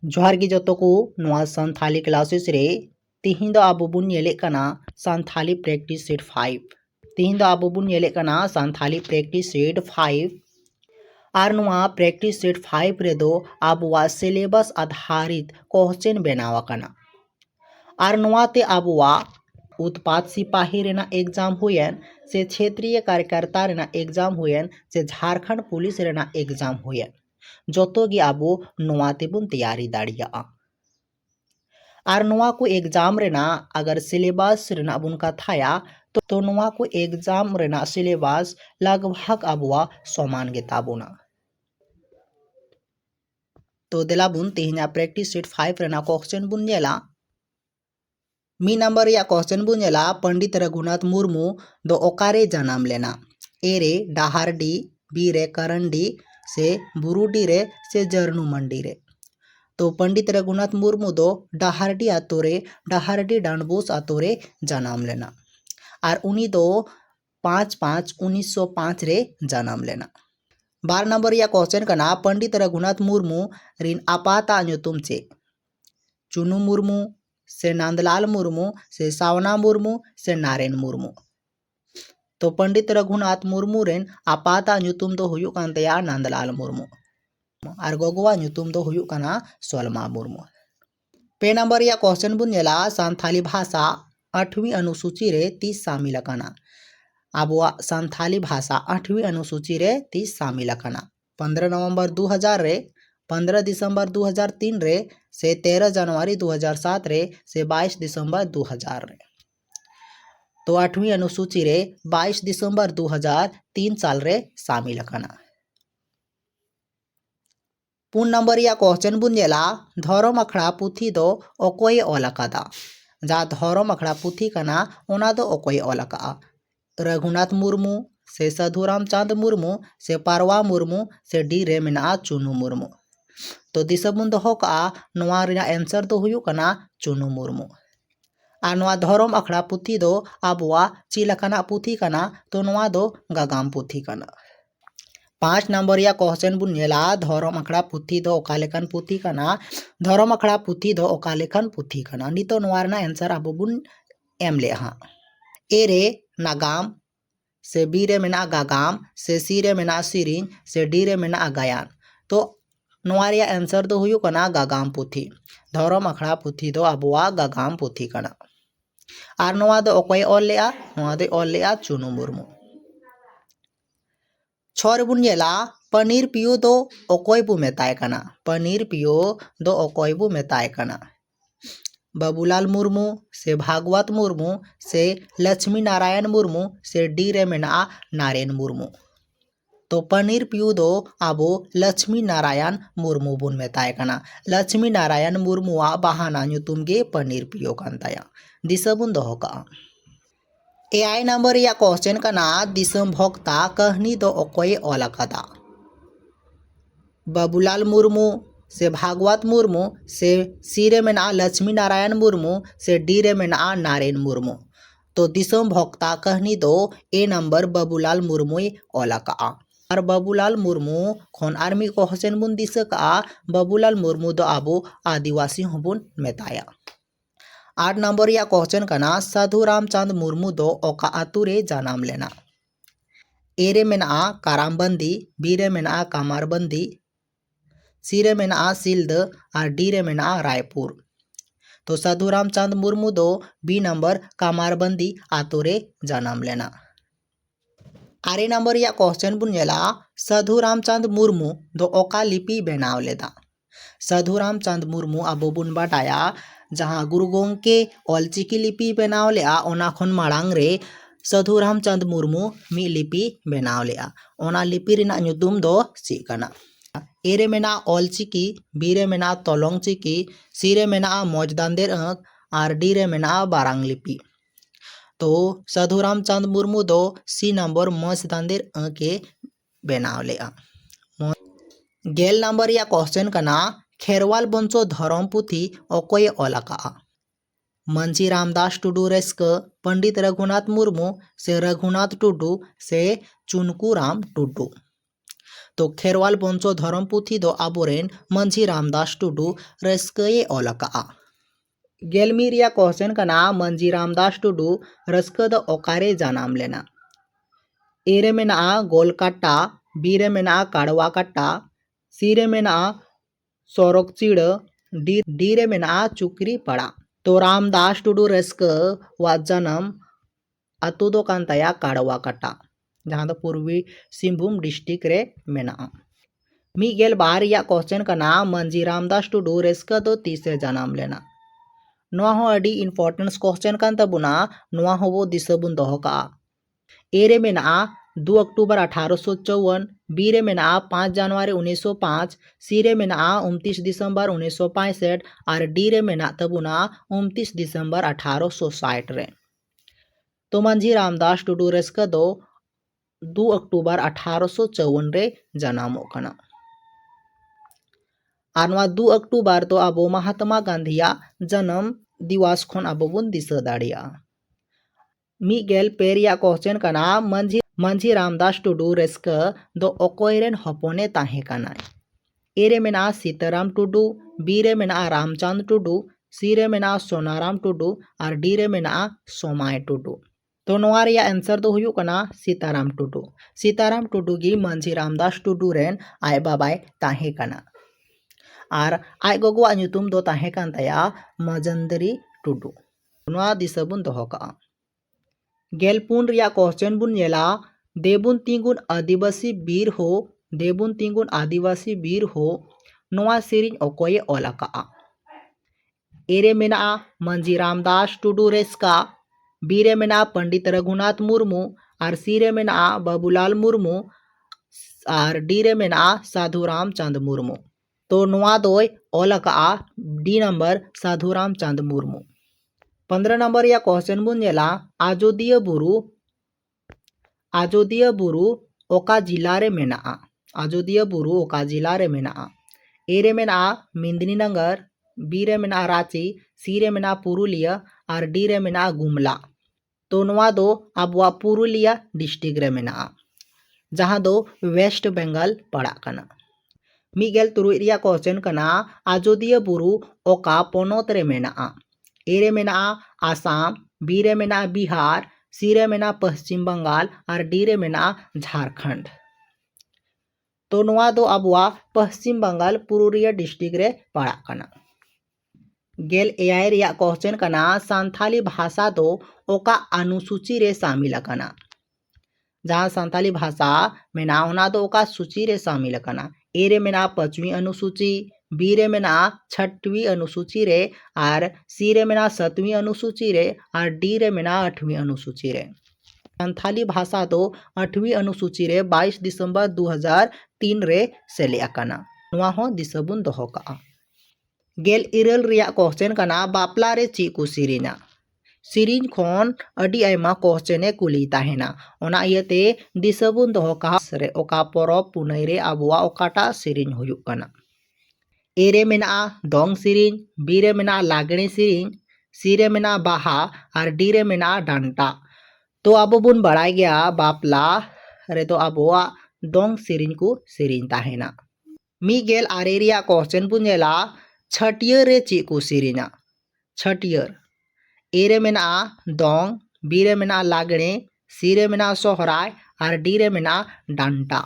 जोहार गी जतो को नोआ संथाली क्लासेस रे तिहिं दो आबो बुन नेले कना संथाली प्रैक्टिस सेट 5 तिहिं दो आबो बुन नेले कना संथाली प्रैक्टिस सेट 5 आर नोआ प्रैक्टिस सेट 5 रे दो आबोआ सिलेबस आधारित क्वेश्चन बनावा कना आर नोआ ते आबोआ उत्पाद सिपाही रेना एग्जाम हुएन से क्षेत्रीय कार्यकर्ता रेना एग्जाम हुएन से झारखंड पुलिस रेना एग्जाम हुएन जोतो गी आबो नोआ तेबुन तैयारी दाड़ियाआ आर नोआ को एग्जाम रेना अगर सिलेबस रेना बुन कथाया तो नोआ को एग्जाम रेना सिलेबस लगभग आबोआ समान गे ताबोना तो देला बुन तेहिना प्रैक्टिस सेट 5 रेना क्वेश्चन बुन नेला मी नंबर या क्वेश्चन बुन नेला पंडित रघुनाथ मुर्मू दो ओकारे जन्म लेना ए रे डाहारडी बी रे करंडी से बुरुडी रे से जरनू मंडी रे तो पंडित रघुनाथ मुर्मू दो डाहारडी आतो रे डाहारडी डांडबोस आतो रे जन्म लेना और उनी दो 5/5/1905 रे जन्म लेना 12 नंबर या क्वेश्चन कना पंडित रघुनाथ मुर्मू रिन आपाता ᱧᱩᱛᱩᱢ चे चुनू मुर्मू से नंदलाल मुर्मू से सावना मुर्मू से नारायण मुर्मू तो पंडित रघुनाथ मुर्मू रेन आपाता ᱧᱩᱛᱩᱢ दो हुयुक कान तया नंदलाल मुर्मू और गोगोवा ᱧᱩᱛᱩᱢ दो हुयुक काना सोलमा मुर्मू पे नंबर या क्वेश्चन बुन नेला संथाली भाषा 8वीं अनुसूची रे 30 शामिल काना आबोआ संथाली भाषा 8वीं अनुसूची रे 30 शामिल काना 15 नवंबर 2000 रे 15 दिसंबर 2003 रे से 13 जनवरी 2007 रे से 22 दिसंबर 2000 रे तो 8वीं अनुसूची रे 22 दिसंबर 2003 साल रे शामिल काना पुन नंबर या क्वेश्चन बुन नेला धर्म अखड़ा पुथी दो ओकोय ओलकादा जा धर्म अखड़ा पुथी कना ओना दो ओकोय ओलका रघुनाथ मुर्मू से साधुराम चांद मुर्मू से पारवा मुर्मू से डी रे मेना चुनू मुर्मू तो दिशा बुन दो का नोआ रेना आंसर दो हुयुक कना चुनू मुर्मू आ नोआ धर्म अखड़ा पुथी दो आबोआ चिलकाना पुथी कना तो नोआ दो गागाम पुथी कना 5 नंबर या क्वेश्चन बुन नेला धर्म अखड़ा पुथी दो ओकालेखन पुथी कना धर्म अखड़ा पुथी दो ओकालेखन पुथी कना नितो नोआ रेना आंसर आबो बुन एम ले हा ए रे नागाम से बी रे मेना गागाम से सी रे मेना सिरिंग से डी रे मेना गायान तो नोआ रे आंसर दो हुयुक कना गागाम पुथी धर्म अखड़ा पुथी दो आबोआ गागाम पुथी कना आर नोआ दो ओकोय ऑल लेआ नोआ दो ऑल लेआ चुनू मुर्मू छोर बुन नेला पनीर पियो दो ओकोय बु मेताय कना पनीर पियो दो ओकोय बु मेताय कना बाबूलाल मुर्मू से भागवत मुर्मू से लक्ष्मी नारायण मुर्मू से डी रे मेना नारायण मुर्मू तो पनीर पियो दो आबो लक्ष्मी नारायण मुर्मू बुन मेताय कना लक्ष्मी नारायण मुर्मुआ बहाना ᱧᱩᱛᱩᱢ गे पनीर पियो कान ताया दिशा बुन दोहो का AI नंबर या क्वेश्चन कना दिसम भोक्ता कहनी दो ओकोय ओलकादा बाबूलाल मुर्मू से भागवत मुर्मू से सी रे मेना लक्ष्मी नारायण मुर्मू से डी रे मेना नारायण मुर्मू तो दिसम भोक्ता कहनी दो ए नंबर बाबूलाल मुर्मू ओलका और बाबूलाल मुर्मू खन आर्मी क्वेश्चन बुन दिसका बाबूलाल मुर्मू दो आबो आदिवासी हबुन मेताया 8 नंबर या क्वेश्चन कना साधु रामचंद मुर्मू दो ओका आतु रे जन्म लेना ए रे मेना कारामबंदी बी रे मेना कामारबंदी सी रे मेना सिल्द और डी रे मेना रायपुर तो साधु रामचंद मुर्मू दो बी नंबर कामारबंदी आतु रे जन्म लेना 8 नंबर या क्वेश्चन बुन नेला साधु रामचंद मुर्मू दो ओका लिपि बनाव लेदा साधु रामचंद मुर्मू आबो बुन बाटाया जहाँ गुरु गोंके ऑलचिकी लिपि बनाव लेआ ओना खन माड़ांग रे साधु रामचंद मुर्मू मी लिपि बनाव लेआ ओना लिपि रेना ᱧᱩᱛᱩᱢ दो ची कना ए रे मेना ऑलचिकी बी रे मेना तोलोंग चिकी सी रे मेना मौजदांदेर अंक और डी रे मेना बारांग लिपि तो साधु रामचंद मुर्मू दो सी नंबर मौजदांदेर अंक के बनाव लेआ 11 नंबर या क्वेश्चन कना खेरवाल बंचो धरम पुथी ओकोय ओलका मंची रामदास टुडू रेस्क पंडित रघुनाथ मुर्मू से रघुनाथ टुडू से चुनकू राम टुडू तो खेरवाल बंशो धर्म पुथी दो आबोरेन मंझी रामदास टुडू रस्कये ऑल अकाआ। गेलमी रिया क्वेश्चन कना मंझी रामदास टुडू रस्क द ओकारे जानाम लेना। ए रे मेना गोलकाटा, बी रे मेना काड़वा काटा, सी रे मेना सोरक चिड़, डी रे मेना चुकरी पड़ा। तो रामदास टुडू रस्क वा जन्म अतु दो कान ताया काड़वा काटा जहाँ दो पूर्वी सिंहभूम डिस्ट्रिक्ट रे मेना। मीगेल बार या क्वेश्चन कना मंझी रामदास टुडू रस्क दो तीसे जानाम लेना। नोआ हो अडी इम्पोर्टेंस क्वेश्चन कान तबुना नोआ हो वो दिसबुन दोहो का। ए रे मेना 2 अक्टूबर 1854, बी रे मेना 5 जनवरी 1905, सी रे मेना 29 दिसंबर 1965 और डी रे मेना तबुना 29 दिसंबर 1860 रे। तो मंझी रामदास टुडू रस्क दो 2 अक्टूबर 1854 रे जनामो कना। आनवा 2 अक्टूबर तो अब महात्मा गांधीया जन्म दिवस खन अब बुन दिसा दाड़िया। मीगेल पेरिया क्वेश्चन कना मंझी रामदास टुडू रस्क दो ओकोयरेन हपने ताहे कना। ए रे मेना सीताराम टुडू, बी रे मेना रामचंद टुडू, सी रे मेना सोनाराम टुडू और डी रे मेना सोमाय टुडू। तो नोआ रिया आंसर दो हुयु कना सीताराम टुडू। सीताराम टुडू गी मंझी रामदास टुडू रेन आय बाबाय ताहे कना और आय गोगोवा ᱧᱩᱛᱩᱢ दो ताहे कान ताया मजंदरी टुडू। नोआ दिसबुन दोहो का। गेलपुन रिया क्वेश्चन बुन नेला देबुन तिंगुन आदिवासी बीर हो, देबुन तिंगुन आदिवासी बीर हो नोआ सिरिन ओकोये ओलाका। एरे मेना मंझी रामदास टुडू रेस्का, बी रे मेना पंडित रघुनाथ मुर्मू और सी रे मेना बाबूलाल मुर्मू और डी रे मेना साधुराम चंद मुर्मू। तो नोआ दोय ओलाका डी नंबर साधुराम चंद मुर्मू। 15 नंबर या क्वेश्चन बुन नेला आजोदिया बुरु ओका जिला रे मेना। आजोदिया बुरु ओका जिला रे मेना। ए रे मेना मेदिनीनगर, बी रे मेना रांची, सी रे मेना पुरुलिया और डी रे मेना गुमला। तो नोआ दो अबवा पुरुलिया डिस्ट्रिक्ट रे मेना जहाँ दो वेस्ट बंगाल पड़ा कना। मीगेल तुरुई रिया क्वेश्चन कना आजोदिया बुरु ओका पोनोत रे मेना। ए रे मेना आसाम, बी रे मेना बिहार, सी रे मेना पश्चिम बंगाल और डी रे मेना झारखंड। तो नोआ दो अबवा पश्चिम बंगाल पुरुलिया डिस्ट्रिक्ट रे पड़ा कना। गेल एआई रिया क्वेश्चन कना संथाली भाषा दो ओका अनुसूची रे शामिल कना। जहाँ संथाली भाषा मेना ओना दो ओका सूची रे शामिल कना। ए रे मेना 5वीं अनुसूची, बी रे मेना 6वीं अनुसूची रे और सी रे मेना 7वीं अनुसूची रे और डी रे मेना 8वीं अनुसूची रे। संथाली भाषा दो 8वीं अनुसूची रे 22 दिसंबर 2003 रे सेले अकाना। नोआ हो दिसबुन दोहो का। गेल इरल रिया क्वेश्चन कना बापला रे ची को सिरिना। सिरिन खन अडी आयमा क्वेश्चने कुली ताहेना ओना इयते दिसबुन दोहो का रे ओका परब पुनई रे अबवा ओकाटा सिरिन हुयुक कना। ए रे मेना दोंग सिरिन, बी रे मेना लागणे सिरिन, सी रे मेना बाहा और डी रे मेना डांटा। तो अब बुन बड़ाई गया बापला रे तो अबवा दोंग सिरिन को सिरिन ताहेना। मीगेल आरे रिया क्वेश्चन बुन नेला छटियर रे ची को सिरिना। छटियर ए रे मेना दोंग, बी रे मेना लागणे, सी रे मेना सोहराय और डी रे मेना डांटा।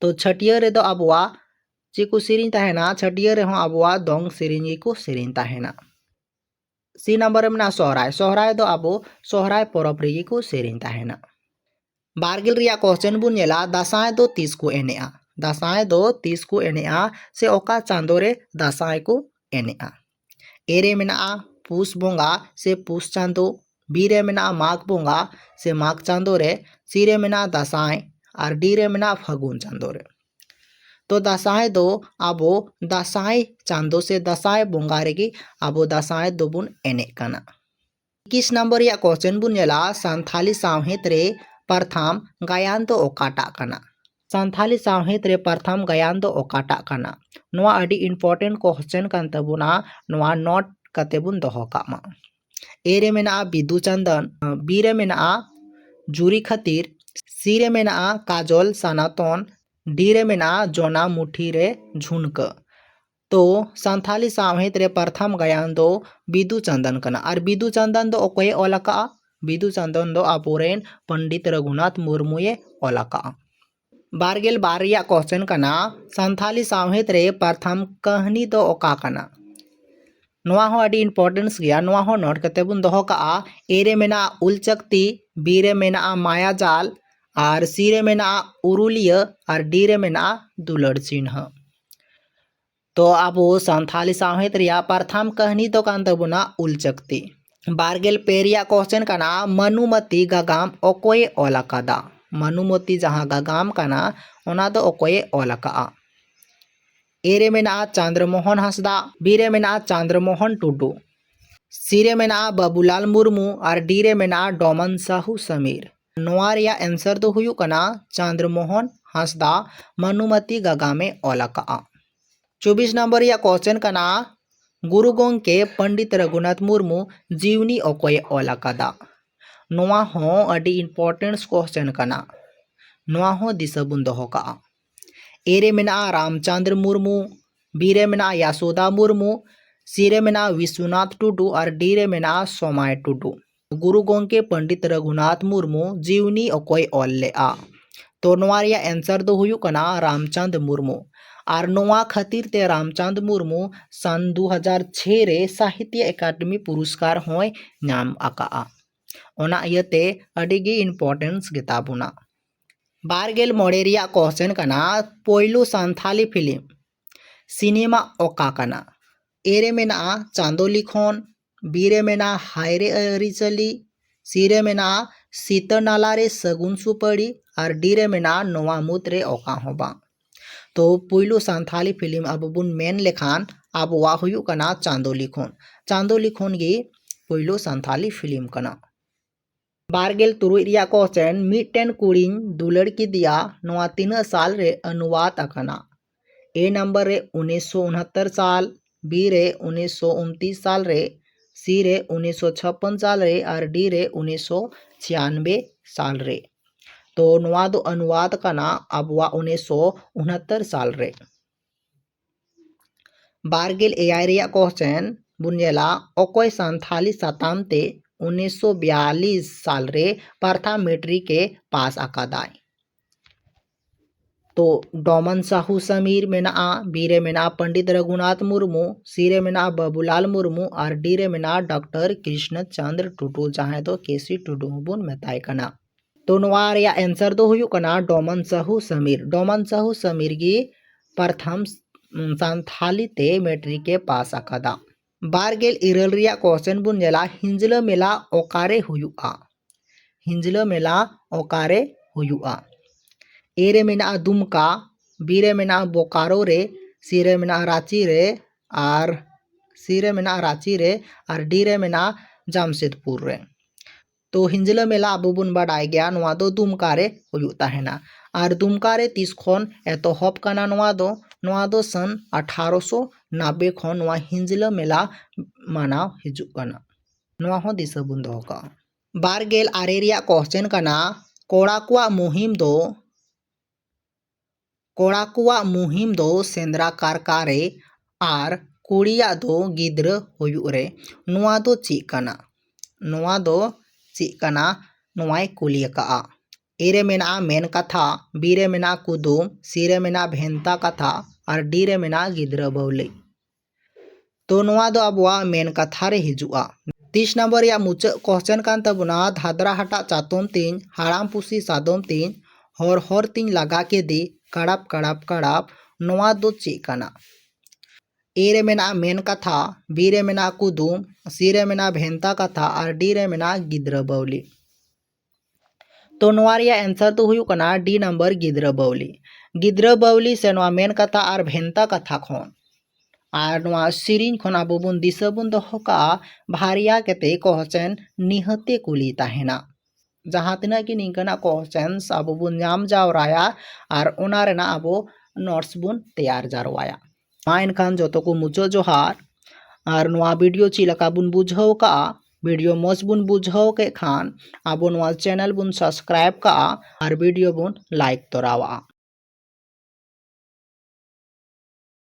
तो छटियर रे दो अबवा ची को सिरिन ताहेना। छटियर रे हो अबवा दोंग सिरिन को सिरिन ताहेना। सी नंबर में सोहराय, सोहराय दो अबो सोहराय परब रे को सिरिन ताहेना। बारगिल रिया क्वेश्चन बुन नेला दासाय दो 30 को एनेआ। दासाय दो 30 को एनेआ से ओका चांदो रे दासाय को एनेआ। ए रे मेना पुस बोंगा से पुस चांदो, बी रे मेना माघ बोंगा से माघ चांदो रे, सी रे मेना दासाय और डी रे मेना फागुन चांदो रे। तो दासाय दो अबो दासाय चांदो से दासाय बोंगा रेगी अबो दासाय दो बुन एने कना। 21 नंबर या क्वेश्चन बुन नेला संथाली सावहेत रे प्रथम गायन दो ओकाटा कना। संथाली सावहेत रे प्रथम गायन दो ओकाटा कना। नोआ अडी इम्पोर्टेंट क्वेश्चन कान तबुना नोआ नोट कते बुन दोहो कामा। ए रे मेना बिदु चंदन, बी रे मेना जुरी खतीर, सी रे मेना काजल सनातन, डी रे मेना जोना मुठी रे झुनका। तो सानथाली सावहेद रे प्रथम गायन दो बिदु चंदन कना। और बिदु चंदन दो ओकोये ओलका। बिदु चंदन दो आबोरेन पंडित रघुनाथ मुर्मुए ओलका। बारगेल बारिया क्वेश्चन कना सानथाली सावहेद रे प्रथम कहानी दो ओका कना। नोआ हो अडी इम्पोर्टेंस गया। नोआ हो नोट कते बुन दोहो का ए रे मेना उलचकती, बी रे मेना मायाजाल, और सी रे मेना उरुलिया, और डी रे मेना दुलड़ चिन्ह। तो अब सानथाली सावहेद रिया प्रथम कहानी तो कान तबुना उलचकती। बारगेल पेरिया क्वेश्चन कना मनुमती गागाम ओकोये ओलकादा। मनुमती जहाँ गागाम कना ओना दो ओकोये ओलका। ए रे मेना चंद्रमोहन हंसदा, बी रे मेना चंद्रमोहन टुडू, सी रे मेना बाबूलाल मुर्मू, और डी रे मेना डोमन साहू समीर। नोआ रिया आंसर दो हुयु कना चंद्रमोहन हंसदा मनुमती गागामे ओलका। 24 नंबर या क्वेश्चन कना गुरु गोंके पंडित रघुनाथ मुर्मू जीवनी ओकोये ओलकादा। नोआ हो अडी इम्पोर्टेंस क्वेश्चन कना। नोआ हो दिशा बुन दोहो का। ए रे मेना रामचंद्र मुर्मू, बी रे मेना यशोदा मुर्मू, सी रे मेना विश्वनाथ टुडू, और डी रे मेना सोमाय टुडू। गुरु गोंके पंडित रघुनाथ मुर्मू जीवनी ओकोय ओल ले आ। तो नोआ रिया आंसर दो हुयु कना रामचंद्र मुर्मू। और नोआ खातिर ते रामचंद्र मुर्मू सन 2006 रे साहित्य अकादमी पुरस्कार होय नाम आका। ओना इयते अडिगी इम्पोर्टेंस गेताबुना। बारगेल मोड़े रिया क्वेश्चन कना पोयलू सानथाली फिल्म सिनेमा ओका कना। ए रे मेना चांदो लिखोन, बी रे मेना हायरे अरिचली, सी रे मेना सीता नाला रे सगुन सुपड़ी, और डी रे मेना नोआ मुत रे ओका होबा। तो पोयलू सानथाली फिल्म अब बुन मेन लेखान अब वा हुयु कना चांदो लिखोन। चांदो लिखोन गी पोयलू सानथाली फिल्म कना। बारगेल तुरुई रिया क्वेश्चन मिटन कुड़ीन दुलड़ की दिया नोआ 3 साल रे अनुवाद अकना। ए नंबर रे 1969 साल, बी रे 1929 साल रे, सी रे 1956 साल रे, और डी रे 1996 साल रे। तो नोआ दो अनुवाद कना अब वा 1969 साल रे। बारगेल एआई रिया क्वेश्चन बुनजेला ओकोय सानथाली साताम ते 1942 साल रे प्रथम मैट्रिक के पास आकादाय। तो डोमन साहू समीर मेना, बी रे मेना पंडित रघुनाथ मुर्मू, सी रे मेना बाबूलाल मुर्मू, और डी रे मेना डॉक्टर कृष्ण चंद्र टुडू जहाँ दो केसी टुडू बुन मेताय कना। तो नोआ रिया आंसर दो हुयु कना डोमन साहू समीर। डोमन साहू समीर गी प्रथम सानथाली ते मैट्रिक के पास आकादा। बारगेल इरल रिया क्वेश्चन बुन जेला हिंजला मेला ओकारे हुयुआ। हिंजला मेला ओकारे हुयुआ। ए रे मेना दुमका, बी रे मेना बोकारो रे, सी रे मेना रांची रे, और सी रे मेना रांची रे, और डी रे मेना जामशेदपुर रे। तो हिंजला मेला अब बुन बाडाय गया नोआ दो दुमका रे हुयुग ताहेना। और दुमका रे 30 खन एतोहब कना नोआ दो सन 1890 खन नोआ हिंजला मेला मानाव हिजुग कना। नोआ हो दिशा बुन दोहो का। बारगेल आरे रिया क्वेश्चन कना कोड़ा कुआ मुहिम दो सेंद्रा कारकारे और कुड़िया दो गिद्र हुयुग रे नोआ दो ची कना। नोआ दो ची कना नोआय कुलिया का। ए रे मेना मेन कथा, बी रे मेना कुदुम, सी रे मेना भेंता कथा, और डी रे मेना गिद्र बौली। तो नोआ दो अब वा मेन कथा रे हिजुआ। 30 नंबर या मुचा क्वेश्चन कान तबुना धादरा हटा चातोम तीन हाड़ाम पुसी सादोम तीन हर हर तीन लगा के दी कड़ाप कड़ाप कड़ाप नोआ दो ची कना। ए रे मेना मेन कथा, बी रे मेना कुदुम, सी रे मेना भेंता कथा, और डी रे मेना गिद्र बौली। तो नोआ रिया आंसर तो हुयु कना डी नंबर गिद्र बौली। गिद्र बौली से नोआ मेन कथा और भेंता कथा खन और नोआ सिरिन खन आबो बुन दिशा बुन दोहो का भारिया केते क्वेश्चन निहते कुली ताहेना। जहाँ तिना कि निंकना क्वेश्चन आबो बुन नाम जावराया और ओना रेना आबो नोट्स बुन तैयार जारवाया। मा एनखान जोतो को मुचो जोहार और नोआ वीडियो चिलका बुन बुझाव का वीडियो मज बुन बुझाव के खान आबो नोआ चैनल बुन सब्सक्राइब का और वीडियो बुन लाइक तोरावा।